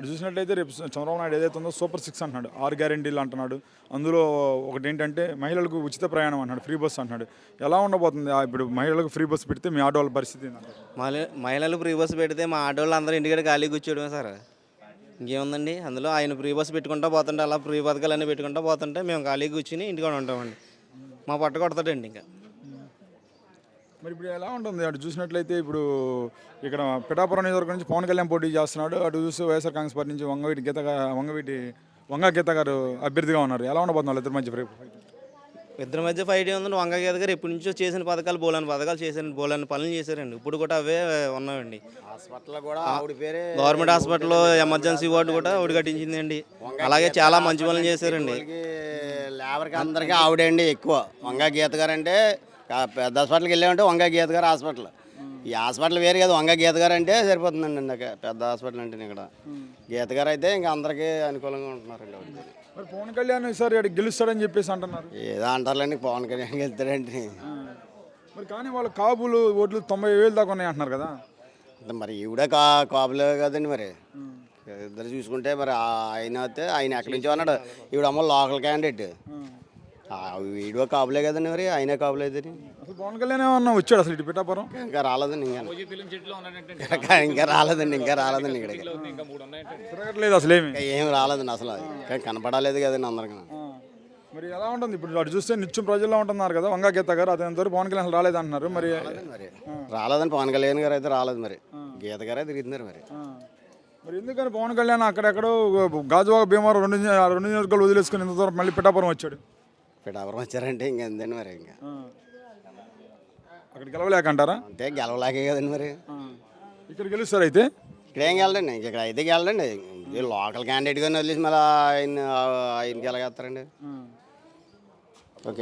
అటు చూసినట్లయితే రేపు చంద్రబాబు నాయుడు ఏదైతే ఉందో సూపర్ 6 అంటున్నాడు, 6 గ్యారెంటీలు అంటున్నాడు. అందులో ఒకటి ఏంటంటే మహిళలకు ఉచిత ప్రయాణం అంటున్నాడు, ఫ్రీ బస్సు అంటున్నాడు. ఎలా ఉండబోతుంది ఇప్పుడు మహిళలకు ఫ్రీ బస్సు పెడితే మీ ఆటో వాళ్ళ పరిస్థితి ఏంటంటారు? మహిళలు ఫ్రీ బస్సు పెడితే మా ఆటోళ్ళు అందరూ ఇంటికాడ ఖాళీ కూర్చోవడమే సార్. ఇంకేముందండి అందులో. ఆయన ఫ్రీ బస్సు పెట్టుకుంటా పోతుంటే అలా ఫ్రీ పథకాలన్నీ పెట్టుకుంటా పోతుంటే మేము ఖాళీ కూర్చుని ఇంటికాడ ఉంటామండి. మా పట్ట కొడతాడండి ఇంకా. మరి ఇప్పుడు ఎలా ఉంటుంది అటు చూసినట్లయితే ఇప్పుడు ఇక్కడ పిఠాపురం నియోజకవర్గం నుంచి పవన్ కళ్యాణ్ పోటీ చేస్తున్నాడు, అటు చూస్తే వైఎస్ఆర్ కాంగ్రెస్ పార్టీ నుంచి వంగ గీత గారు అభ్యర్థిగా ఉన్నారు. ఎలా ఉండబోతుంది వాళ్ళిద్దరి మధ్య ఫైట్? ఇద్దరి మధ్య ఫైట్ ఏముందండి. వంగగీత గారు ఎప్పటి నుంచో చేసిన పథకాలు పథకాలు చేశారండి, బోలని పనులు చేశారండి. ఇప్పుడు కూడా అవే ఉన్నాయండి. హాస్పిటల్ కూడా ఆవిడ పేరే, గవర్నమెంట్ హాస్పిటల్లో ఎమర్జెన్సీ వార్డు కూడా ఆవిడ కట్టించిందండి. అలాగే చాలా మంచి పనులు చేశారండి. లేబర్కి అందరికీ ఆవిడే అండి ఎక్కువ. వంగ గీత గారు అంటే పెద్ద హాస్పిటల్కి వెళ్ళామంటే వంగ గీత గారు హాస్పిటల్. ఈ హాస్పిటల్ వేరు కదా, వంగ గీత గారు అంటే సరిపోతుందండి. నాకు పెద్ద హాస్పిటల్ అంటే ఇక్కడ గీత గారు అయితే ఇంకా అందరికీ అనుకూలంగా ఉంటున్నారండి. మరి పవన్ కళ్యాణ్ ఈసారి గెలుస్తాడని చెప్పేసి అంటున్నారు. ఏదో అంటారులేండి, పవన్ కళ్యాణ్ వెళ్తాడండి. మరి కానీ వాళ్ళ కాబులు ఓట్లు 90,000 దాకా ఉన్నాయి అంటున్నారు కదా. మరి ఈవిడే కాపులే కదండి. మరి ఇద్దరు చూసుకుంటే మరి ఆయన అయితే ఆయన ఎక్కడి నుంచో అన్నాడు, ఈవిడ అమ్మ లోకల్ క్యాండిడేట్. వీడియో కాపులే కదండి, మరి ఆయనే కాపులే అయితే. అసలు పవన్ కళ్యాణ్ ఏమన్నా వచ్చాడు అసలు ఇటు పిఠాపురం? ఇంకా రాలేదండి, ఇంకా రాలేదండి ఇక్కడ తిరగట్లేదు అసలు ఏం రాలేదండి అసలు. ఇంకా కనపడలేదు కదండి అందరికి. మరి ఎలా ఉంటుంది ఇప్పుడు అటు చూస్తే నిత్యం ప్రజల్లో ఉంటున్నారు కదా వంగ గీత గారు, అతని పవన్ కళ్యాణ్ అసలు రాలేదంటున్నారు. మరి రాలేదండి, పవన్ కళ్యాణ్ గారు అయితే రాలేదు. మరి గీత గారే తిరుగుతున్నారు. మరి ఎందుకని పవన్ కళ్యాణ్ అక్కడెక్కడో గాజువాక భీమవరం రెండు నియోజకవర్గాలు వదిలేసుకుని ఇంత దూరం మళ్ళీ పిఠాపురం వచ్చాడు? పిఠాపురం వచ్చారంటే ఇంకెందండి మరి. ఇంకా అక్కడ గెలవలేకంటారా? అంటే గెలవలేకే కదండి మరి. ఇక్కడ గెలుస్తారు అయితే? ఇక్కడ ఏం గెలడండి, ఇక్కడ అయితే గెలడండి. లోకల్ క్యాండిడేట్గా వదిలేసి మళ్ళీ ఆయనకి ఎలాగేస్తారండి. ఓకే.